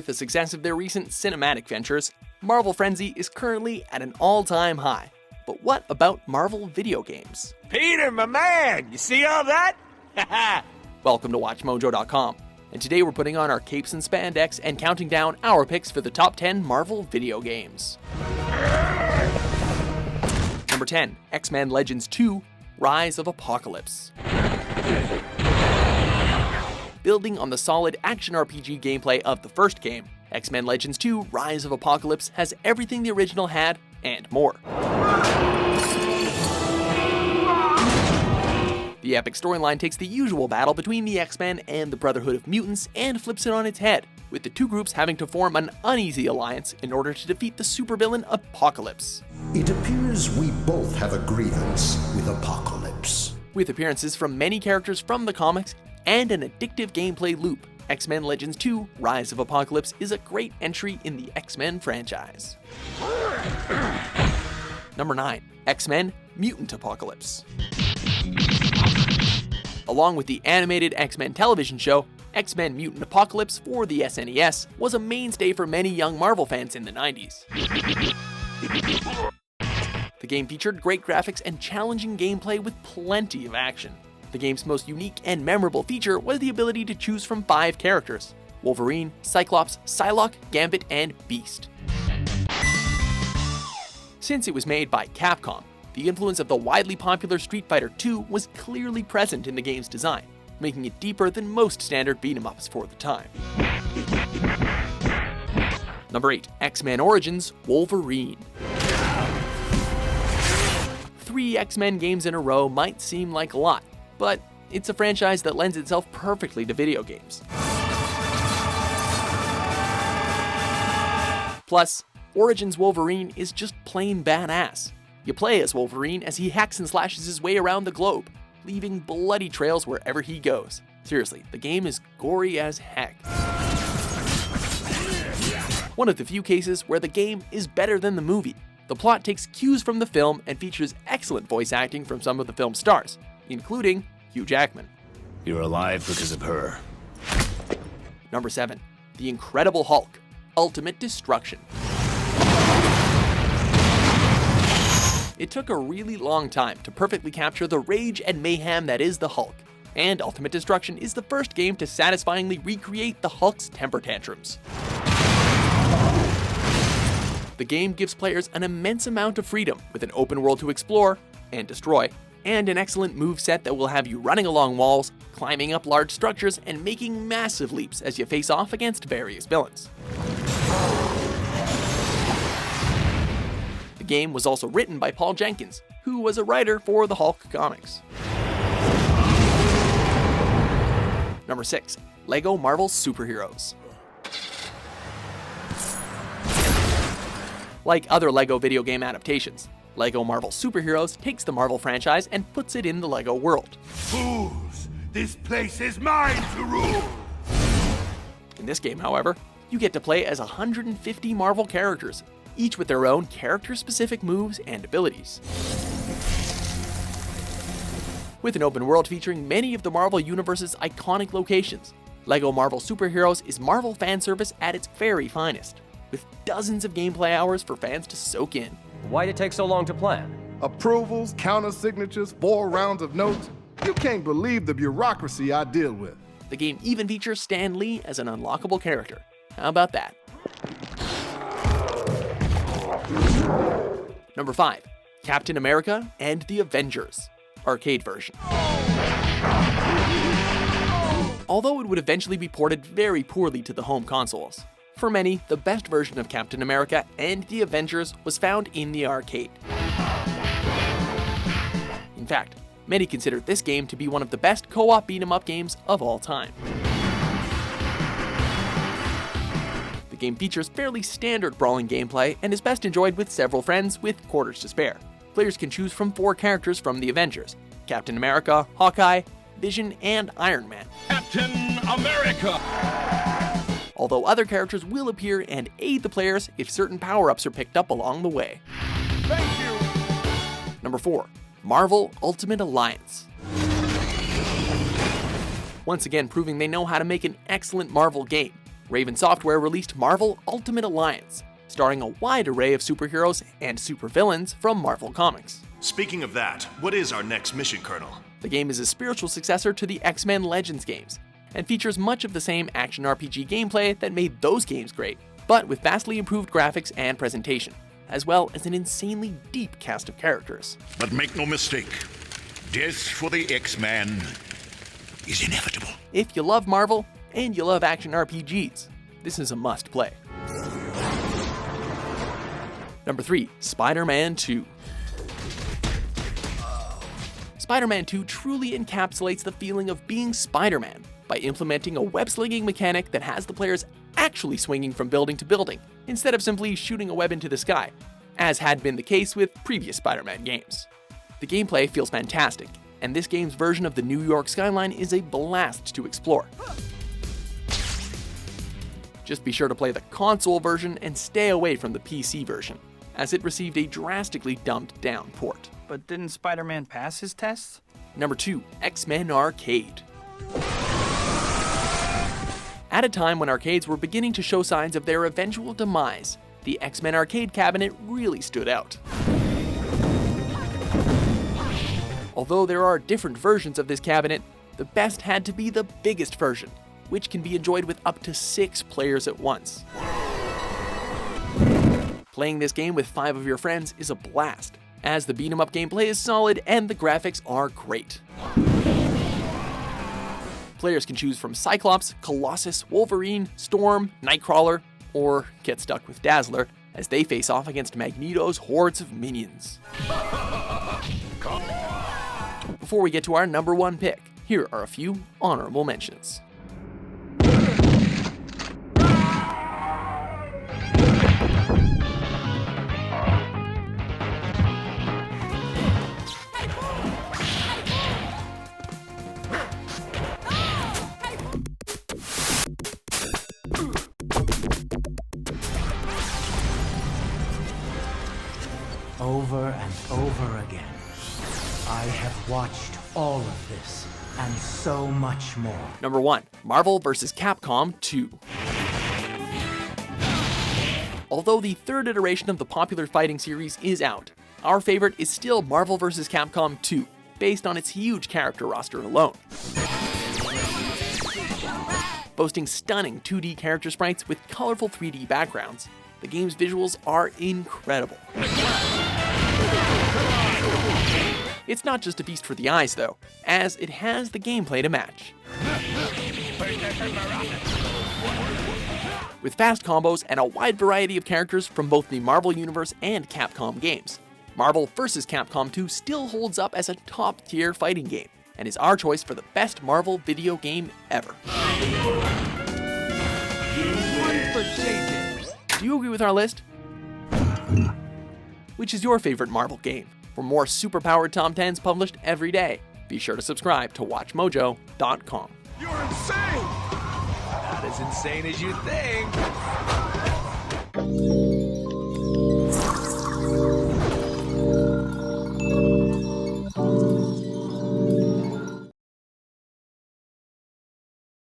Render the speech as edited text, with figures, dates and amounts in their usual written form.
with the success of their recent cinematic ventures, Marvel frenzy is currently at an all-time high. But what about Marvel video games? Peter, my man, you see all that? Welcome to WatchMojo.com, and today we're putting on our capes and spandex and counting down our picks for the top 10 Marvel video games. Number 10, X-Men Legends 2, Rise of Apocalypse. Building on the solid action RPG gameplay of the first game, X-Men Legends 2, Rise of Apocalypse has everything the original had and more. The epic storyline takes the usual battle between the X-Men and the Brotherhood of Mutants and flips it on its head, with the two groups having to form an uneasy alliance in order to defeat the supervillain Apocalypse. It appears we both have a grievance with Apocalypse. With appearances from many characters from the comics and an addictive gameplay loop, X-Men Legends 2, Rise of Apocalypse is a great entry in the X-Men franchise. Number 9, X-Men Mutant Apocalypse. Along with the animated X-Men television show, X-Men Mutant Apocalypse for the SNES was a mainstay for many young Marvel fans in the 90s. The game featured great graphics and challenging gameplay with plenty of action. The game's most unique and memorable feature was the ability to choose from 5 characters: Wolverine, Cyclops, Psylocke, Gambit, and Beast. Since it was made by Capcom, the influence of the widely popular Street Fighter II was clearly present in the game's design, making it deeper than most standard beat-em-ups for the time. Number 8, X-Men Origins Wolverine. 3 X-Men games in a row might seem like a lot, but it's a franchise that lends itself perfectly to video games. Plus, Origins Wolverine is just plain badass. You play as Wolverine as he hacks and slashes his way around the globe, leaving bloody trails wherever he goes. Seriously, the game is gory as heck. One of the few cases where the game is better than the movie. The plot takes cues from the film and features excellent voice acting from some of the film's stars, including Hugh Jackman. You're alive because of her. Number 7, The Incredible Hulk, Ultimate Destruction. It took a really long time to perfectly capture the rage and mayhem that is the Hulk, and Ultimate Destruction is the first game to satisfyingly recreate the Hulk's temper tantrums. The game gives players an immense amount of freedom with an open world to explore and destroy, and an excellent moveset that will have you running along walls, climbing up large structures, and making massive leaps as you face off against various villains. The game was also written by Paul Jenkins, who was a writer for the Hulk comics. Number 6, LEGO Marvel Superheroes. Like other LEGO video game adaptations, LEGO Marvel Superheroes takes the Marvel franchise and puts it in the LEGO world. Fools! This place is mine to rule! In this game, however, you get to play as 150 Marvel characters, each with their own character-specific moves and abilities. With an open world featuring many of the Marvel Universe's iconic locations, LEGO Marvel Superheroes is Marvel fan service at its very finest, with dozens of gameplay hours for fans to soak in. Why'd it take so long to plan? Approvals, counter-signatures, 4 rounds of notes. You can't believe the bureaucracy I deal with. The game even features Stan Lee as an unlockable character. How about that? Number 5, Captain America and the Avengers, arcade version. Although it would eventually be ported very poorly to the home consoles, for many, the best version of Captain America and the Avengers was found in the arcade. In fact, many consider this game to be one of the best co-op beat-em-up games of all time. The game features fairly standard brawling gameplay and is best enjoyed with several friends with quarters to spare. Players can choose from 4 characters from the Avengers: Captain America, Hawkeye, Vision, and Iron Man. Captain America! Although other characters will appear and aid the players if certain power-ups are picked up along the way. Thank you! Number 4, Marvel Ultimate Alliance. Once again proving they know how to make an excellent Marvel game, Raven Software released Marvel Ultimate Alliance, starring a wide array of superheroes and supervillains from Marvel Comics. Speaking of that, what is our next mission, Colonel? The game is a spiritual successor to the X-Men Legends games, and features much of the same action RPG gameplay that made those games great, but with vastly improved graphics and presentation, as well as an insanely deep cast of characters. But make no mistake, death for the X-Man is inevitable. If you love Marvel, and you love action RPGs, this is a must-play. Number 3, Spider-Man 2. Spider-Man 2 truly encapsulates the feeling of being Spider-Man by implementing a web-slinging mechanic that has the players actually swinging from building to building, instead of simply shooting a web into the sky, as had been the case with previous Spider-Man games. The gameplay feels fantastic, and this game's version of the New York skyline is a blast to explore. Just be sure to play the console version and stay away from the PC version, as it received a drastically dumbed-down port. But didn't Spider-Man pass his tests? Number 2, X-Men Arcade. At a time when arcades were beginning to show signs of their eventual demise, the X-Men Arcade cabinet really stood out. Although there are different versions of this cabinet, the best had to be the biggest version, which can be enjoyed with up to 6 players at once. Playing this game with 5 of your friends is a blast, as the beat-em-up gameplay is solid and the graphics are great. Players can choose from Cyclops, Colossus, Wolverine, Storm, Nightcrawler, or get stuck with Dazzler as they face off against Magneto's hordes of minions. Before we get to our number 1 pick, here are a few honorable mentions. Over and over again, I have watched all of this, and so much more. Number 1, Marvel vs. Capcom 2. Although the 3rd iteration of the popular fighting series is out, our favorite is still Marvel vs. Capcom 2, based on its huge character roster alone. Boasting stunning 2D character sprites with colorful 3D backgrounds, the game's visuals are incredible. It's not just a feast for the eyes though, as it has the gameplay to match. With fast combos and a wide variety of characters from both the Marvel Universe and Capcom games, Marvel vs. Capcom 2 still holds up as a top-tier fighting game, and is our choice for the best Marvel video game ever. Do you agree with our list? Which is your favorite Marvel game? For more super-powered top 10s published every day, be sure to subscribe to WatchMojo.com. You're insane! Not as insane as you think.